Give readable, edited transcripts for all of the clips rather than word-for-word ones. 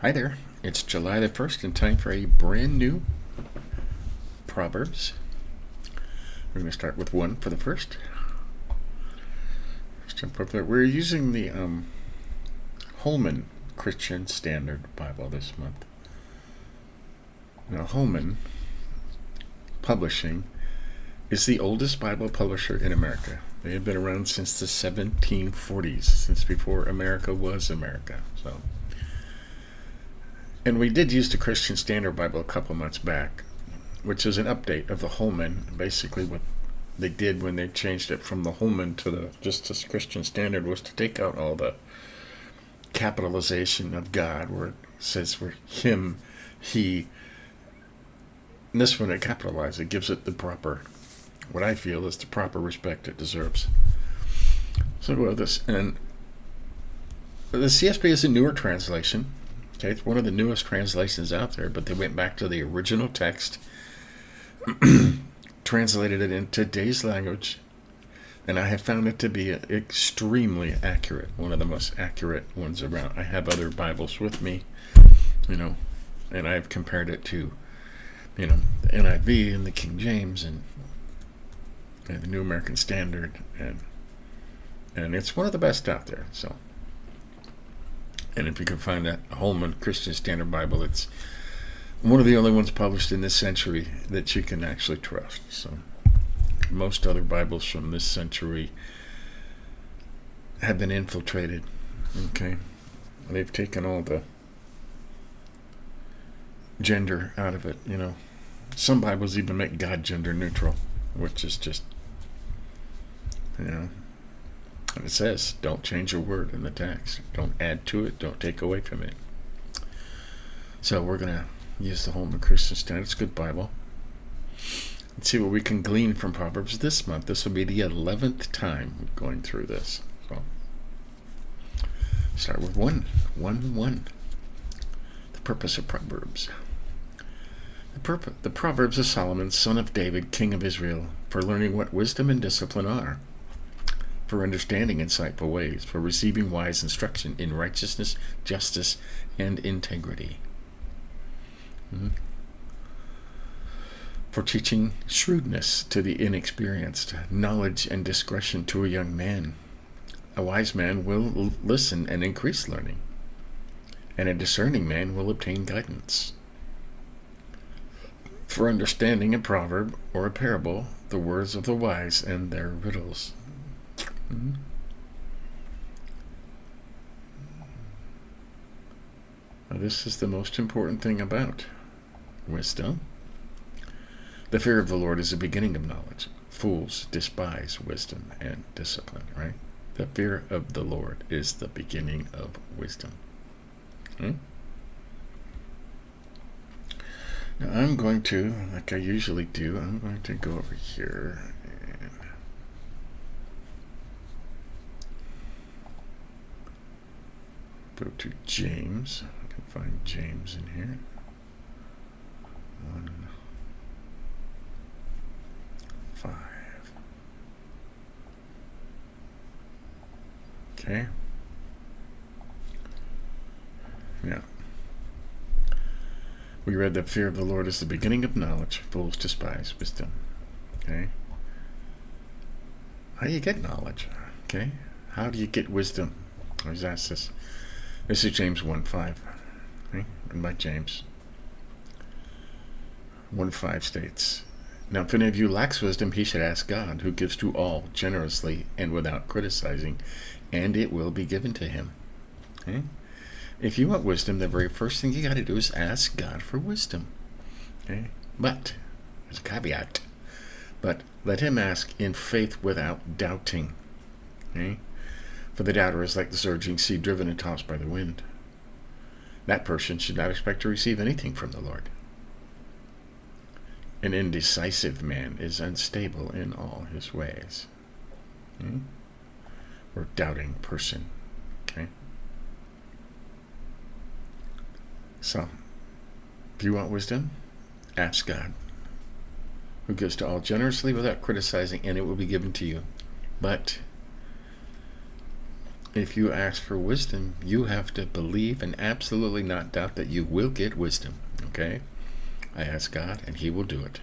Hi there. It's July the 1st and time for a brand new Proverbs. We're going to start with one for the first. Let's jump up there. We're using the Holman Christian Standard Bible this month. Now, Holman Publishing is the oldest Bible publisher in America. They have been around since the 1740s, since before America was America. And we did use the Christian Standard Bible a couple months back, which is an update of the Holman. Basically, what they did when they changed it from the Holman to just this Christian Standard was to take out all the capitalization of God, where it says we're him, he. And this one, they capitalize it, gives it the proper, what I feel is the proper respect it deserves. So go with this. And the CSB is a newer translation. Okay, it's one of the newest translations out there, but they went back to the original text, translated it in today's language, and I have found it to be extremely accurate, one of the most accurate ones around. I have other Bibles with me, and I've compared it to, the NIV and the King James and the New American Standard, and it's one of the best out there, so. And if you can find that Holman Christian Standard Bible, it's one of the only ones published in this century that you can actually trust. So most other Bibles from this century have been infiltrated. Okay, they've taken all the gender out of it. Some Bibles even make God gender neutral, which is just, And it says, don't change a word in the text. Don't add to it. Don't take away from it. So we're going to use the Holman Christian Standard. It's a good Bible. Let's see what we can glean from Proverbs this month. This will be the 11th time going through this. So start with 1. The purpose of Proverbs. The Proverbs of Solomon, son of David, king of Israel, for learning what wisdom and discipline are, for understanding insightful ways, for receiving wise instruction in righteousness, justice, and integrity. For teaching shrewdness to the inexperienced, knowledge and discretion to a young man. A wise man will listen and increase learning, and a discerning man will obtain guidance. For understanding a proverb or a parable, the words of the wise and their riddles. Now, this is the most important thing about wisdom. The fear of the Lord is the beginning of knowledge. Fools despise wisdom and discipline, right? The fear of the Lord is the beginning of wisdom. Now I'm going to, like I usually do, I'm going to go over here and go to James. I can find James in here. 1:5. Okay. Yeah. We read that fear of the Lord is the beginning of knowledge. Fools despise wisdom. Okay. How do you get knowledge? Okay. How do you get wisdom? I was asked this. This is James 1:5. Okay? Written by James. 1:5 states, now if any of you lacks wisdom, he should ask God, who gives to all generously and without criticizing, and it will be given to him. Okay? If you want wisdom, the very first thing you got to do is ask God for wisdom. Okay? But, there's a caveat, but let him ask in faith without doubting. Okay? For the doubter is like the surging sea driven and tossed by the wind. That person should not expect to receive anything from the Lord. An indecisive man is unstable in all his ways. Okay? Or doubting person. Okay? So, if you want wisdom, ask God, who gives to all generously without criticizing, and it will be given to you. But if you ask for wisdom, you have to believe and absolutely not doubt that you will get wisdom. Okay? I ask God, and He will do it.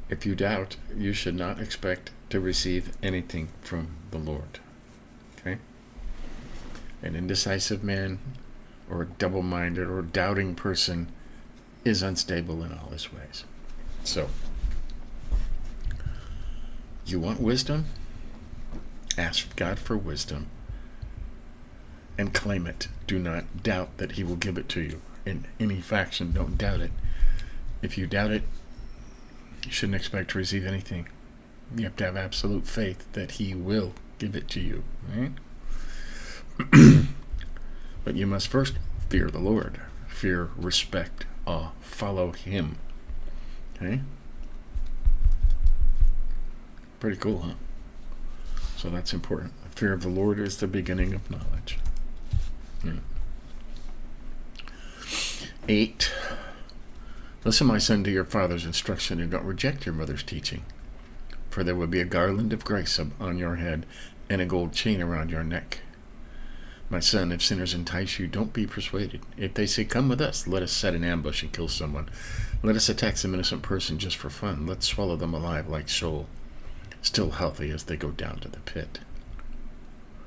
If you doubt, you should not expect to receive anything from the Lord. Okay? An indecisive man, or a double-minded or doubting person is unstable in all his ways. So, you want wisdom? Ask God for wisdom and claim it. Do not doubt that He will give it to you. In any faction, don't doubt it. If you doubt it, you shouldn't expect to receive anything. You have to have absolute faith that He will give it to you. Right? But you must first fear the Lord. Fear, respect, awe. Follow Him. Okay? Pretty cool, huh? So that's important. The fear of the Lord is the beginning of knowledge. 8. Listen, my son, to your father's instruction, and don't reject your mother's teaching. For there will be a garland of grace on your head and a gold chain around your neck. My son, if sinners entice you, don't be persuaded. If they say, come with us, let us set an ambush and kill someone. Let us attack some innocent person just for fun. Let's swallow them alive like Sheol, still healthy as they go down to the pit.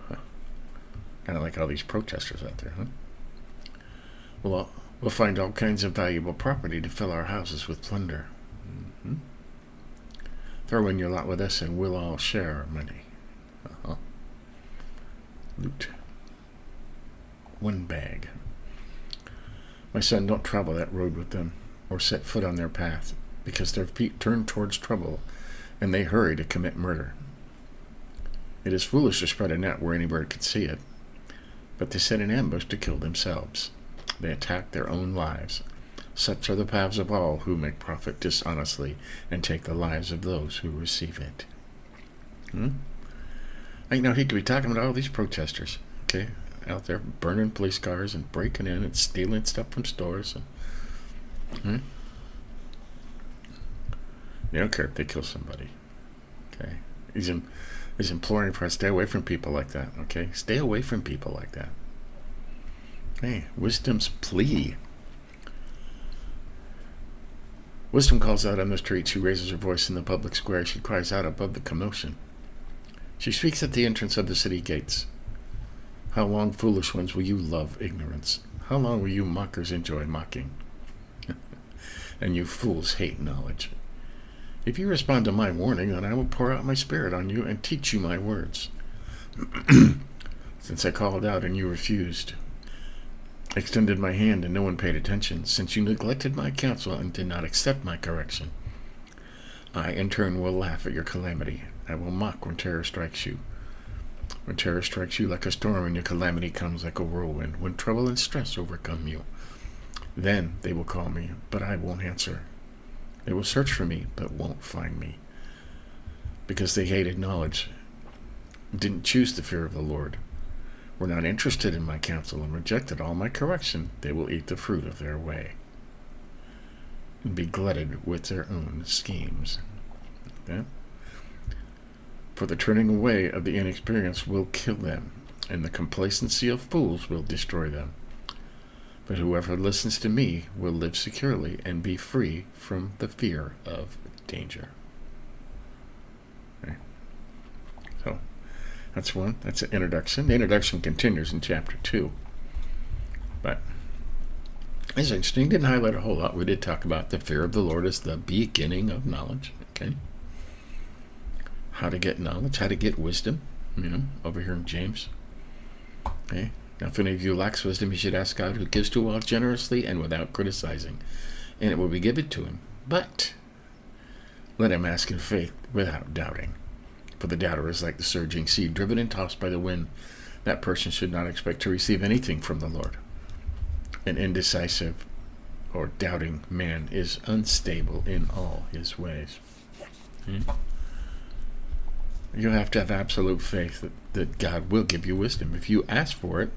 Kind of like all these protesters out there, huh? We'll find all kinds of valuable property to fill our houses with plunder. Throw in your lot with us and we'll all share our money. Loot. One bag. My son, don't travel that road with them or set foot on their path, because their feet turn towards trouble and they hurry to commit murder. It is foolish to spread a net where any bird can see it, but they set an ambush to kill themselves. They attack their own lives. Such are the paths of all who make profit dishonestly and take the lives of those who receive it. He could be talking about all these protesters, okay, out there burning police cars and breaking in and stealing stuff from stores. They don't care if they kill somebody. Okay, he's imploring for us to stay away from people like that. Okay, stay away from people like that. Hey, wisdom's plea. Wisdom calls out on the street. She raises her voice in the public square. She cries out above the commotion. She speaks at the entrance of the city gates. How long, foolish ones, will you love ignorance? How long will you mockers enjoy mocking? And you fools hate knowledge. If you respond to my warning, then I will pour out my spirit on you and teach you my words. Since I called out and you refused, extended my hand and no one paid attention, since you neglected my counsel and did not accept my correction, I in turn will laugh at your calamity. I will mock when terror strikes you. When terror strikes you like a storm and your calamity comes like a whirlwind, when trouble and stress overcome you, then they will call me, but I won't answer. They will search for me, but won't find me. Because they hated knowledge, didn't choose the fear of the Lord, were not interested in my counsel, and rejected all my correction, they will eat the fruit of their way and be glutted with their own schemes. Okay? For the turning away of the inexperienced will kill them, and the complacency of fools will destroy them. But whoever listens to me will live securely and be free from the fear of danger. Okay. So, that's one. That's an introduction. The introduction continues in chapter 2. But it's interesting. Didn't highlight a whole lot. We did talk about the fear of the Lord as the beginning of knowledge. Okay. How to get knowledge, how to get wisdom, over here in James. Okay. Now, if any of you lacks wisdom, you should ask God, who gives to all generously and without criticizing, and it will be given to him. But let him ask in faith without doubting. For the doubter is like the surging sea, driven and tossed by the wind. That person should not expect to receive anything from the Lord. An indecisive or doubting man is unstable in all his ways. You have to have absolute faith that God will give you wisdom. If you ask for it,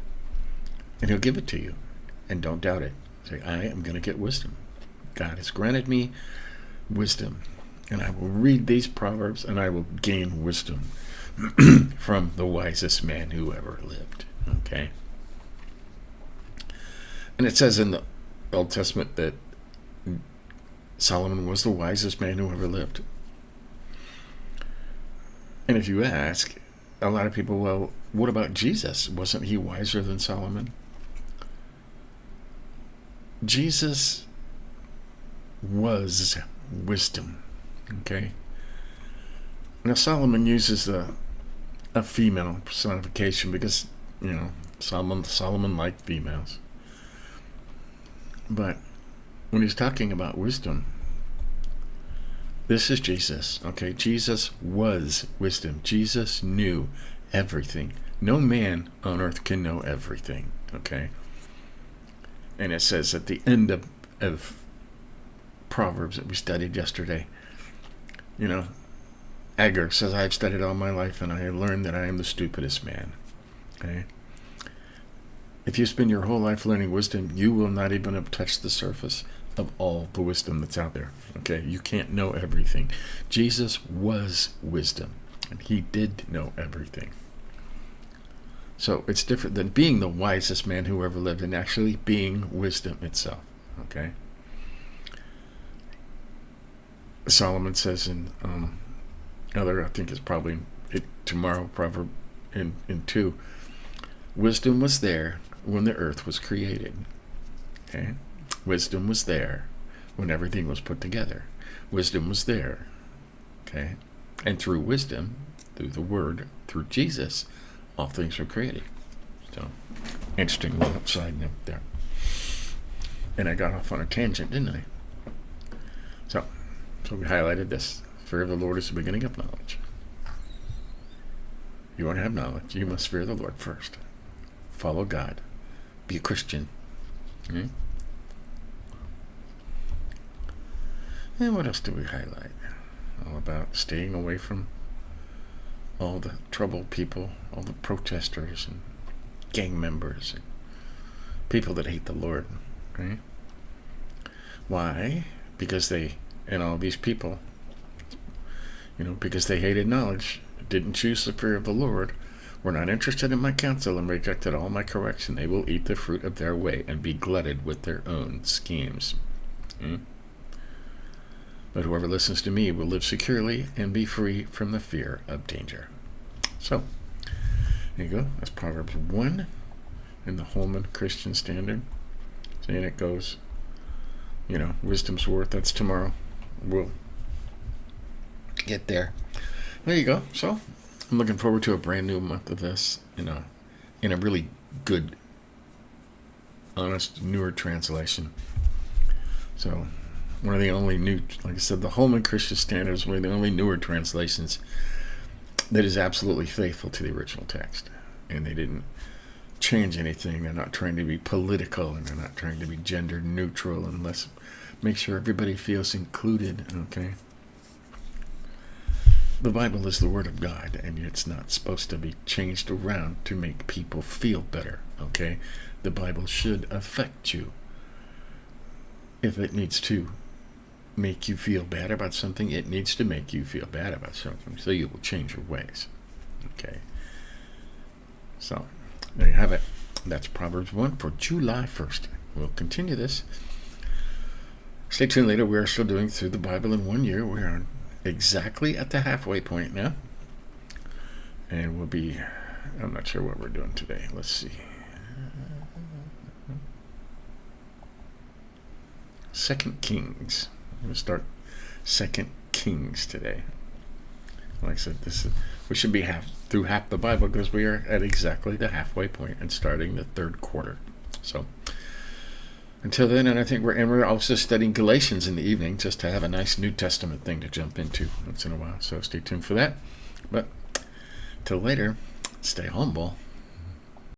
and he'll give it to you. And don't doubt it. Say, I am going to get wisdom. God has granted me wisdom. And I will read these Proverbs and I will gain wisdom. from the wisest man who ever lived. Okay? And it says in the Old Testament that Solomon was the wisest man who ever lived. And if you ask a lot of people, well, what about Jesus? Wasn't he wiser than Solomon? Jesus was wisdom. Okay? Now Solomon uses a female personification because, Solomon liked females. But when he's talking about wisdom, this is Jesus. Okay? Jesus was wisdom. Jesus knew everything. No man on earth can know everything. Okay? And it says at the end of Proverbs that we studied yesterday, Agur says, I've studied all my life and I have learned that I am the stupidest man. Okay? If you spend your whole life learning wisdom, you will not even have touched the surface of all the wisdom that's out there. Okay? You can't know everything. Jesus was wisdom, and he did know everything. So it's different than being the wisest man who ever lived and actually being wisdom itself. Okay? Solomon says in I think it's probably tomorrow, Proverb in 2, wisdom was there when the earth was created. Okay? Wisdom was there when everything was put together. Wisdom was there. Okay? And through wisdom, through the word, through Jesus, all things were created. So, interesting little upside note there. And I got off on a tangent, didn't I? So we highlighted this. Fear of the Lord is the beginning of knowledge. You want to have knowledge, you must fear the Lord first. Follow God. Be a Christian. Okay? And what else do we highlight? All about staying away from all the troubled people, all the protesters and gang members and people that hate the Lord. Okay? Why? Because all these people, because they hated knowledge, didn't choose the fear of the Lord, were not interested in my counsel, and rejected all my correction, they will eat the fruit of their way and be glutted with their own schemes. But whoever listens to me will live securely and be free from the fear of danger. So, there you go. That's Proverbs 1 in the Holman Christian Standard. And it goes, wisdom's worth. That's tomorrow. We'll get there. There you go. So, I'm looking forward to a brand new month of this in a really good, honest, newer translation. So, one of the only new, like I said, the Holman Christian Standard is one of the only newer translations that is absolutely faithful to the original text. And they didn't change anything. They're not trying to be political, and they're not trying to be gender neutral, and let's make sure everybody feels included. Okay? The Bible is the Word of God, and it's not supposed to be changed around to make people feel better. Okay? The Bible should affect you. If it needs to make you feel bad about something, it needs to make you feel bad about something, so you will change your ways. Okay? So, there you have it. That's Proverbs 1 for July 1st. We'll continue this. Stay tuned later. We are still doing Through the Bible in 1 year. We are exactly at the halfway point now. And we'll be, I'm not sure what we're doing today. Let's see. 2 Kings. I'm going to start 2 Kings today. Like I said, we should be through half the Bible because we are at exactly the halfway point and starting the third quarter. So until then, and we're also studying Galatians in the evening just to have a nice New Testament thing to jump into once in a while. So stay tuned for that. But till later, stay humble.